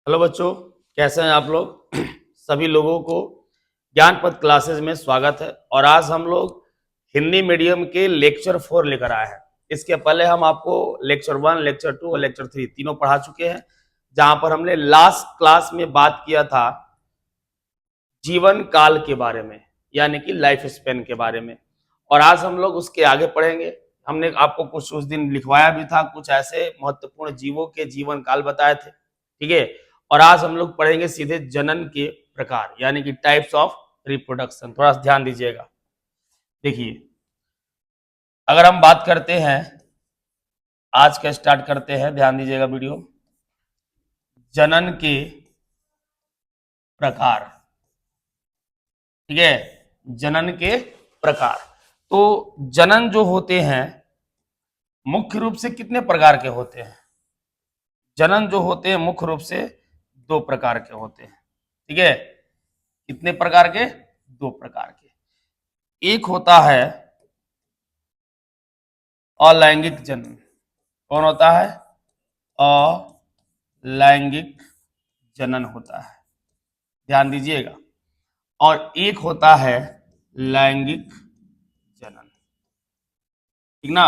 Hello बच्चों, कैसे हैं आप लोग? सभी लोगों को ज्ञान पथ क्लासेस में स्वागत है। और आज हम लोग हिंदी मीडियम के लेक्चर 4 लेकर आए हैं। इसके पहले हम आपको लेक्चर 1, लेक्चर 2 और लेक्चर 3 तीनों पढ़ा चुके हैं, जहां पर हमने लास्ट क्लास में बात किया था जीवन काल के बारे में, यानी कि लाइफ स्पेन के बारे में। और आज हम लोग उसके आगे पढ़ेंगे। हमने आपको कुछ उस दिन लिखवाया भी था, कुछ ऐसे महत्वपूर्ण जीवों के जीवन काल बताए थे, ठीक है। और आज हम लोग पढ़ेंगे सीधे जनन के प्रकार, यानी कि टाइप्स ऑफ रिप्रोडक्शन। थोड़ा सा ध्यान दीजिएगा। देखिए, अगर हम बात करते हैं, आज का स्टार्ट करते हैं, ध्यान दीजिएगा वीडियो। जनन के प्रकार, ठीक है, जनन के प्रकार। तो जनन जो होते हैं मुख्य रूप से कितने प्रकार के होते हैं? जनन जो होते हैं मुख्य रूप से 2 प्रकार के होते हैं, ठीक है। कितने प्रकार के? 2 प्रकार के। एक होता है अलैंगिक जनन। कौन होता है? अलैंगिक जनन होता है, ध्यान दीजिएगा। और एक होता है लैंगिक जनन, ठीक ना।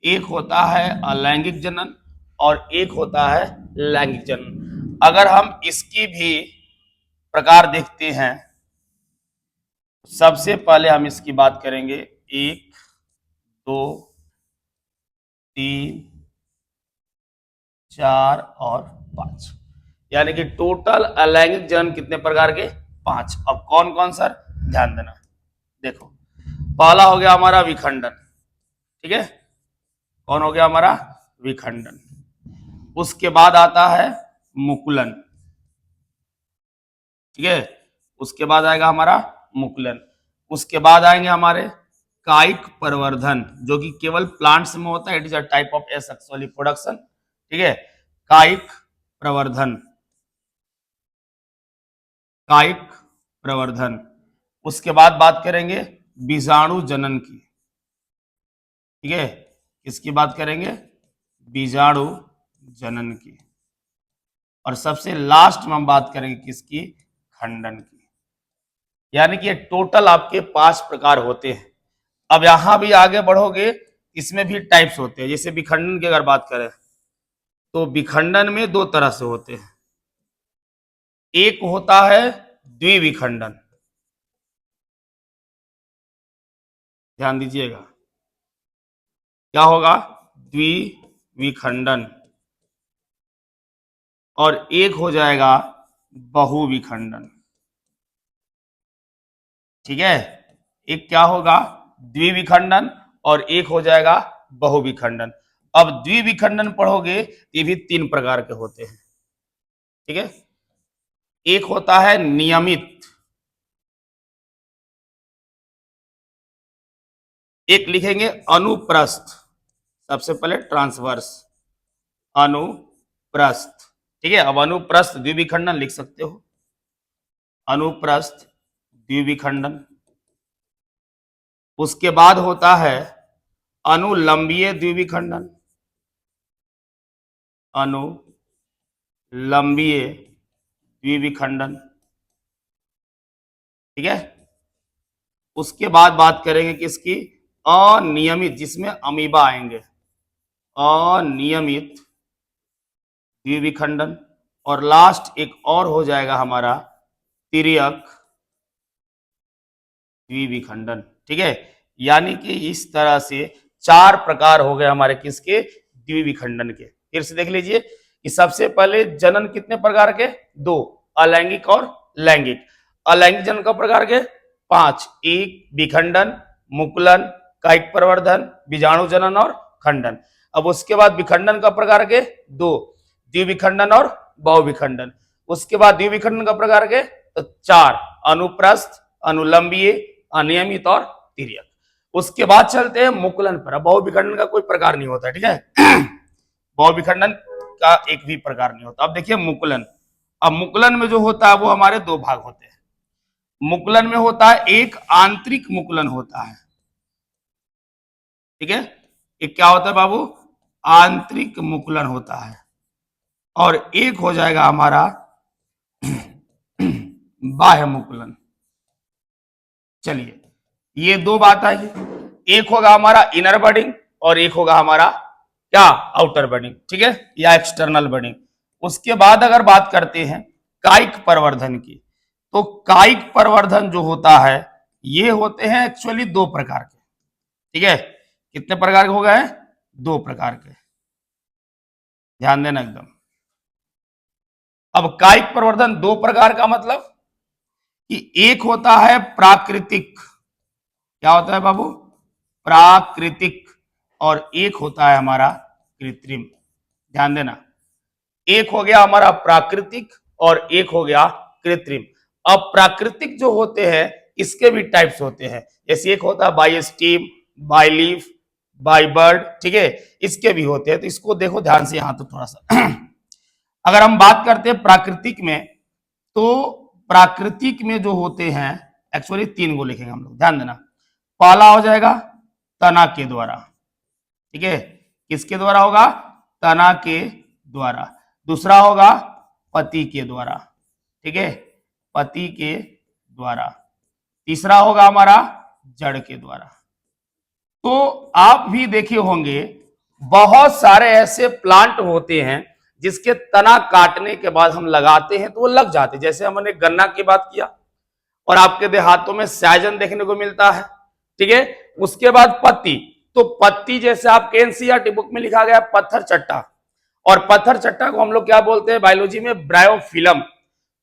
एक होता है अलैंगिक जनन और एक होता है लैंगिक जनन। अगर हम इसकी भी प्रकार देखते हैं, सबसे पहले हम इसकी बात करेंगे 1, 2, 3, 4 और 5, यानी कि टोटल अलैंगिक जनन कितने प्रकार के? 5। अब कौन कौन सर? ध्यान देना। देखो, पहला हो गया हमारा विखंडन, ठीक है। कौन हो गया हमारा? विखंडन। उसके बाद आता है मुकुलन, ठीक है। उसके बाद आएगा हमारा मुकुलन। उसके बाद आएंगे हमारे कायिक प्रवर्धन, जो कि केवल प्लांट्स में होता है। It is a type of asexual reproduction, ठीक है। कायिक प्रवर्धन, कायिक प्रवर्धन। उसके बाद बात करेंगे बीजाणु जनन की, ठीक है। किसकी बात करेंगे? बीजाणु जनन की। और सबसे लास्ट में हम बात करेंगे किसकी? खंडन की। यानी कि ये टोटल आपके 5 प्रकार होते हैं। अब यहां भी आगे बढ़ोगे, इसमें भी टाइप्स होते हैं। जैसे विखंडन की अगर बात करें, तो विखंडन में 2 तरह से होते हैं। एक होता है द्विविखंडन, ध्यान दीजिएगा। क्या होगा? द्विविखंडन। और एक हो जाएगा बहुविखंडन, ठीक है। एक क्या होगा? द्विविखंडन। और एक हो जाएगा बहुविखंडन। अब द्विविखंडन पढ़ोगे, ये भी 3 प्रकार के होते हैं, ठीक है। एक होता है नियमित, एक लिखेंगे अनुप्रस्थ। सबसे पहले ट्रांसवर्स, अनुप्रस्थ, ठीक है। अब अनुप्रस्थ द्विविखंडन लिख सकते हो, अनुप्रस्थ द्विविखंडन। उसके बाद होता है अनुलंबीय द्विविखंडन, अनुलंबीय द्विविखंडन, ठीक है। उसके बाद बात करेंगे किसकी? अनियमित, जिसमें अमीबा आएंगे, अनियमित द्विविखंडन। और लास्ट एक और हो जाएगा हमारा तिर्यक द्विविखंडन, ठीक है। यानी कि इस तरह से 4 प्रकार हो गए हमारे किसके? द्विविखंडन के। फिर से देख लीजिए कि सबसे पहले जनन कितने प्रकार के? 2, अलैंगिक और लैंगिक। अलैंगिक जनन का प्रकार के 5, एक विखंडन, मुकुलन, कायिक प्रवर्धन, बीजाणु जनन और खंडन। अब उसके बाद विखंडन का प्रकार के 2, द्विविखंडन और बहुविखंडन। उसके बाद द्विविखंडन का प्रकार के तो 4, अनुप्रस्थ, अनुलंबीय, अनियमित और तिर्यक। उसके बाद चलते हैं मुकुलन पर। अब बहुविखंडन का कोई प्रकार नहीं होता, ठीक है। बहुविखंडन का एक भी प्रकार नहीं होता। अब देखिए मुकुलन। अब मुकुलन में जो होता है वो हमारे 2 भाग होते हैं। मुकुलन में होता है एक आंतरिक मुकुलन होता है, ठीक है। एक क्या होता है बाबू? आंतरिक मुकुलन होता है। और एक हो जाएगा हमारा बाह्य मुकुलन। चलिए, ये दो बात आई, एक होगा हमारा इनर बडिंग और एक होगा हमारा क्या, आउटर बडिंग, ठीक है, या एक्सटर्नल बडिंग। उसके बाद अगर बात करते हैं कायिक प्रवर्धन की, तो कायिक प्रवर्धन जो होता है ये होते हैं एक्चुअली दो प्रकार के, ठीक है। कितने प्रकार के हो गए, दो प्रकार के, ध्यान देना एकदम। अब कायिक प्रवर्धन दो प्रकार का मतलब कि एक होता है प्राकृतिक, क्या होता है बाबू, प्राकृतिक, और एक होता है हमारा कृत्रिम। ध्यान देना, एक हो गया हमारा प्राकृतिक और एक हो गया कृत्रिम। अब प्राकृतिक जो होते हैं इसके भी टाइप्स होते हैं, जैसे एक होता है by steam, by leaf, by bird, ठीक है, इसके भी होते हैं। तो इसको देखो ध्यान से यहां तो थोड़ा सा अगर हम बात करते हैं प्राकृतिक में, तो प्राकृतिक में जो होते हैं एक्चुअली तीन को लिखेंगे हम लोग, ध्यान देना। पहला हो जाएगा तना के द्वारा, ठीक है, किसके द्वारा होगा, तना के द्वारा। दूसरा होगा पति के द्वारा, ठीक है, पति के द्वारा। तीसरा होगा हमारा जड़ के द्वारा। तो आप भी देखे होंगे बहुत सारे ऐसे प्लांट होते हैं जिसके तना काटने के बाद हम लगाते हैं तो वो लग जाते हैं, जैसे हमने गन्ना की बात किया, और आपके देहातों में सहजन देखने को मिलता है, ठीक है। उसके बाद पत्ती, तो पत्ती जैसे आपके एनसीईआरटी बुक में लिखा गया पत्थर चट्टा, और पत्थर चट्टा को हम लोग क्या बोलते हैं बायोलॉजी में, ब्रायोफिलम।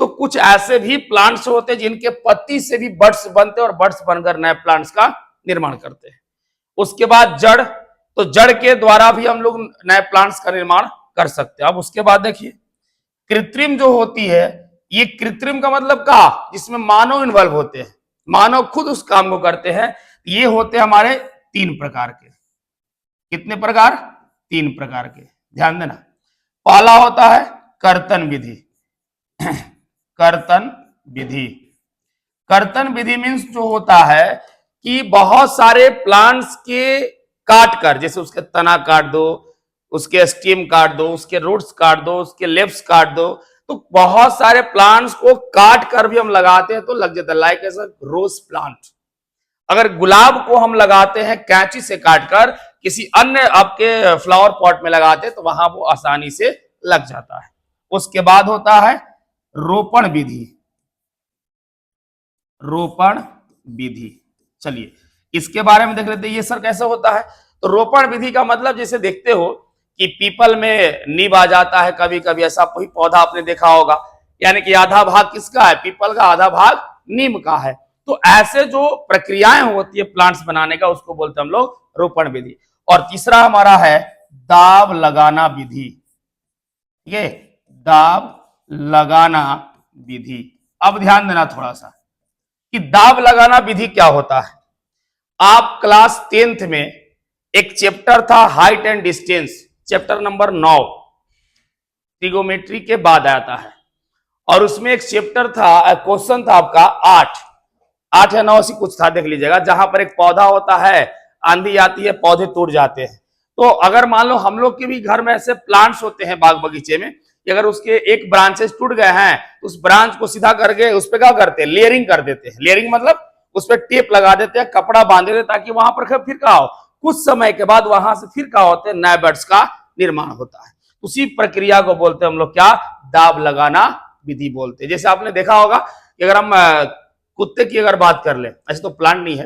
तो कुछ ऐसे भी प्लांट्स होते हैं जिनके पत्ती से भी बड्स बनते हैं और बड्स बनकर नए प्लांट्स का निर्माण करते हैं। उसके बाद जड़, तो जड़ के द्वारा भी हम लोग नए प्लांट्स का निर्माण कर सकते हैं। अब उसके बाद देखिए कृत्रिम जो होती है, ये कृत्रिम का मतलब क्या, जिसमें मानव इन्वॉल्व होते हैं, मानव खुद उस काम को करते हैं। ये होते हैं हमारे तीन प्रकार के। कितने प्रकार, तीन प्रकार के, ध्यान देना। पहला होता है कर्तन विधि कर्तन विधि, कर्तन विधि मीन्स जो होता है कि बहुत सारे प्लांट्स के काट कर, जैसे उसके तना काट दो, उसके स्टेम काट दो, उसके रूट्स काट दो, उसके लेव्स काट दो, तो बहुत सारे प्लांट्स को काट कर भी हम लगाते हैं तो लग जाता है, लाइक ऐसा रोज प्लांट। अगर गुलाब को हम लगाते हैं कैंची से काटकर, किसी अन्य आपके फ्लावर पॉट में लगाते हैं तो वहां वो आसानी से लग जाता है। उसके बाद होता है रोपण विधि, रोपण विधि। चलिए इसके बारे में देख लेते हैं, ये सर कैसे होता है। तो रोपण विधि का मतलब जैसे देखते हो कि पीपल में नींव आ जाता है, कभी कभी ऐसा कोई पौधा आपने देखा होगा, यानी कि आधा भाग किसका है, पीपल का, आधा भाग नीम का है। तो ऐसे जो प्रक्रियाएं होती है प्लांट्स बनाने का, उसको बोलते हैं हम लोग रोपण विधि। और तीसरा हमारा है दाब लगाना विधि, ठीक है, दाब लगाना विधि। अब ध्यान देना थोड़ा सा कि दाब लगाना विधि क्या होता है। आप क्लास 10th में एक चैप्टर था height and distance, chapter number 9, trigonometry के बाद आता है, और उसमें एक चैप्टर था, क्वेश्चन था आपका 8 या 9 से कुछ था, देख लीजिएगा, जहां पर एक पौधा होता है, आंधी आती है, पौधे टूट जाते हैं। तो अगर मान लो हम लोग के भी घर में ऐसे प्लांट्स होते हैं बाग बगीचे में, अगर उसके एक ब्रांचेस टूट गए हैं, उस ब्रांच को सीधा करके उस पर क्या करते हैं, लेयरिंग कर देते हैं। लेयरिंग मतलब उस पर टेप लगा देते हैं, कपड़ा बांध देते हैं, ताकि वहां पर फिर क्या हो, कुछ समय के बाद वहां से फिर क्या होते हैं, नए बड्स का निर्माण होता है। उसी प्रक्रिया को बोलते हैं हम लोग क्या, दाब लगाना विधि बोलते हैं। जैसे आपने देखा होगा कि अगर हम कुत्ते की अगर बात कर ले, ऐसे तो प्लांट नहीं है,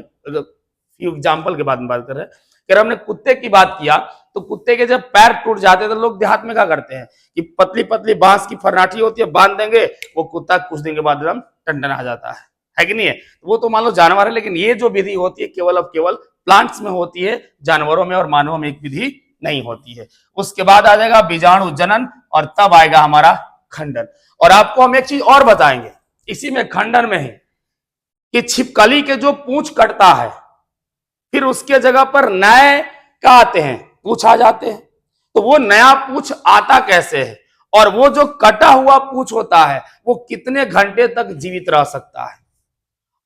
एग्जाम्पल के बाद में बात कर रहे हैं, अगर हमने कुत्ते की बात किया तो कुत्ते के जब पैर टूट जाते हैं तो लोग देहात में क्या करते हैं कि पतली पतली बांस की फर्राठी होती है, बांध देंगे, वो कुत्ता कुछ दिन के बाद एकदम टंडन आ जाता है कि नहीं है। वो तो मान लो जानवर है, लेकिन ये जो विधि होती है केवल अब केवल प्लांट्स में होती है, जानवरों में और मानवों में एक विधि नहीं होती है। उसके बाद आ जाएगा बीजाणु जनन, और तब आएगा हमारा खंडन। और आपको हम एक चीज और बताएंगे इसी में खंडन में है कि छिपकली के जो पूंछ कटता है, फिर उसके जगह पर नए क्या आते हैं, पूंछ आ जाते हैं। तो वो नया पूंछ आता कैसे है, और वो जो कटा हुआ पूंछ होता है वो कितने घंटे तक जीवित रह सकता है,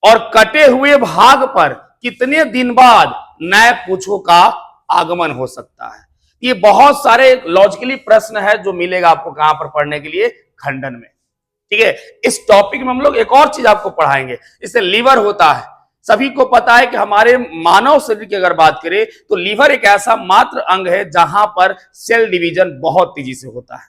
और कटे हुए भाग पर कितने दिन बाद नए पूंछों का आगमन हो सकता है। ये बहुत सारे लॉजिकली प्रश्न है जो मिलेगा आपको कहां पर पढ़ने के लिए, खंडन में। ठीक है, इस टॉपिक में हम लोग एक और चीज आपको पढ़ाएंगे, इससे लीवर होता है। सभी को पता है कि हमारे मानव शरीर की अगर बात करें तो लीवर एक ऐसा मात्र अंग है जहां पर सेल डिवीजन बहुत तेजी से होता है।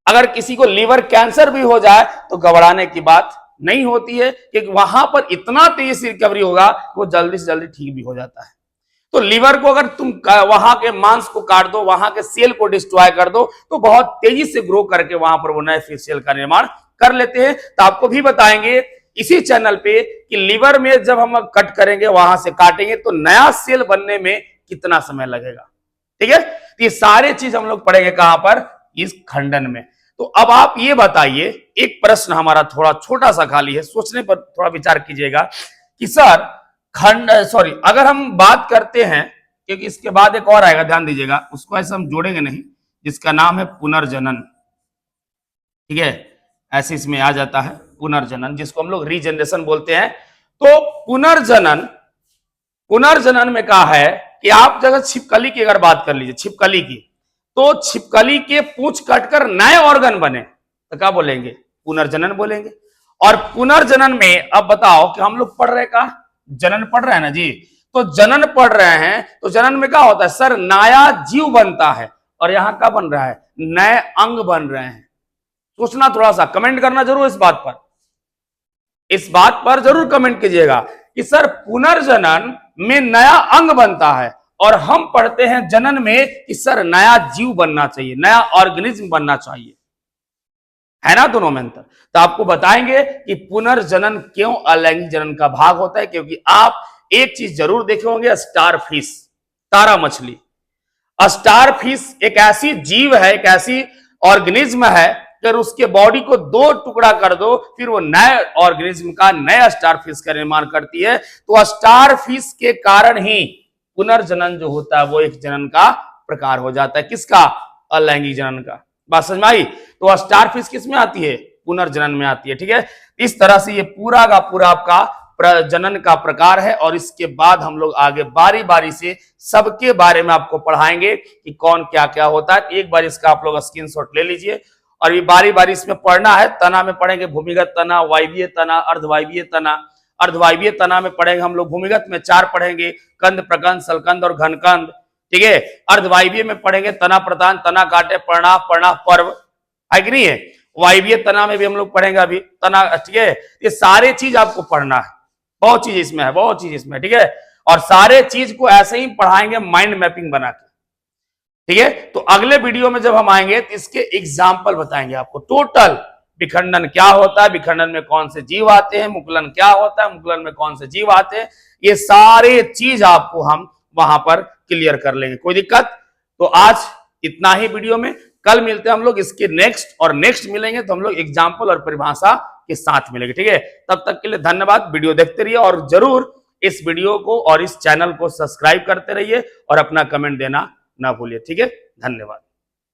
अगर किसी को लीवर कैंसर भी हो जाए तो घबराने की बात नहीं होती है, कि वहां पर इतना तेजी से रिकवरी होगा वो जल्दी से जल्दी ठीक भी हो जाता है। तो लीवर को अगर तुम वहां के मांस को काट दो, वहां के सेल को डिस्ट्रॉय कर दो, तो बहुत तेजी से ग्रो करके वहां पर वो नए सेल का निर्माण कर लेते हैं। तो आपको भी बताएंगे इसी चैनल पे कि लीवर में जब हम कट करेंगे, वहां से काटेंगे तो नया सेल बनने में कितना समय लगेगा। ठीक है, तो ये सारे चीज हम लोग पढ़ेंगे कहां पर, इस खंडन में। तो अब आप ये बताइए, एक प्रश्न हमारा थोड़ा छोटा सा खाली है, सोचने पर थोड़ा विचार कीजिएगा कि सर अगर हम बात करते हैं, क्योंकि इसके बाद एक और आएगा, ध्यान दीजिएगा, उसको ऐसे हम जोड़ेंगे नहीं, जिसका नाम है पुनर्जनन। ठीक है, ऐसे इसमें आ जाता है पुनर्जनन, जिसको हम लोग रीजनरेशन बोलते हैं। तो पुनर्जनन में कहा है कि आप जगह छिपकली की अगर बात कर लीजिए, छिपकली की, तो छिपकली के पूंछ कटकर नए ऑर्गन बने तो क्या बोलेंगे, पुनर्जनन बोलेंगे। और पुनर्जनन में अब बताओ कि हम लोग पढ़ रहे का जनन पढ़ रहे हैं ना जी, तो जनन पढ़ रहे हैं, तो जनन में क्या होता है सर, नया जीव बनता है। और यहां क्या बन रहा है, नए अंग बन रहे हैं। सोचना थोड़ा सा, कमेंट करना जरूर इस बात पर जरूर कमेंट कीजिएगा कि सर पुनर्जनन में नया अंग बनता है, और हम पढ़ते हैं जनन में कि सर नया जीव बनना चाहिए, नया ऑर्गेनिज्म बनना चाहिए, है ना, दोनों में अंतर। तो आपको बताएंगे कि पुनर्जनन क्यों अलैंगिक जनन का भाग होता है, क्योंकि आप एक चीज जरूर देखे होंगे, स्टार फिश, तारा मछली। स्टार फिश एक ऐसी जीव है, एक ऐसी ऑर्गेनिज्म है, अगर उसके बॉडी को दो टुकड़ा कर दो, फिर वो नए ऑर्गेनिज्म का, नया स्टार फिश का निर्माण करती है। तो स्टार फिश के कारण ही पुनर्जनन जो होता है वो एक जनन का प्रकार हो जाता है। किसका, अलैंगिक जनन का। बात समझ में आई। तो स्टार फिश किस में आती है, पुनर्जनन में आती है। ठीक है, इस तरह से ये पूरा का पूरा आपका प्रजनन का प्रकार है। और इसके बाद हम लोग आगे बारी बारी से सबके बारे में आपको पढ़ाएंगे कि कौन क्या क्या होता है। एक बार इसका आप लोग स्क्रीनशॉट ले लीजिए, और ये बारी बारी इसमें पढ़ना है। तना में पढ़ेंगे भूमिगत तना, वायवीय तना, अर्धवायवीय तना। अर्धवायवीय तना में पढ़ेंगे हम लोग, भूमिगत में 4 पढ़ेंगे, कंद, प्रकंद, सलकंद और घनकंद। ठीक है, अर्धवायवीय में पढ़ेंगे तना प्रधान, तना काटे, पर्णा, पर्णा पर्व, है कि नहीं है। वायवीय तना में भी हम लोग पढ़ेंगे अभी तना। ठीक है, ये सारे चीज आपको पढ़ना है, बहुत चीज इसमें है, बहुत चीज इसमें। ठीक है, और सारे चीज को ऐसे ही पढ़ाएंगे माइंड मैपिंग बना के। ठीक है, तो अगले वीडियो में जब हम आएंगे तो इसके एग्जाम्पल बताएंगे आपको, टोटल विखंडन क्या होता है, विखंडन में कौन से जीव आते हैं, मुकुलन क्या होता है, मुकुलन में कौन से जीव आते हैं, ये सारे चीज आपको हम वहां पर क्लियर कर लेंगे। कोई दिक्कत। तो आज इतना ही वीडियो में, कल मिलते हैं हम लोग इसके नेक्स्ट मिलेंगे तो हम लोग एग्जाम्पल और परिभाषा के साथ मिलेंगे। ठीक है, तब तक के लिए धन्यवाद। वीडियो देखते रहिए और जरूर इस वीडियो को और इस चैनल को सब्सक्राइब करते रहिए और अपना कमेंट देना ना भूलिए। ठीक है, धन्यवाद।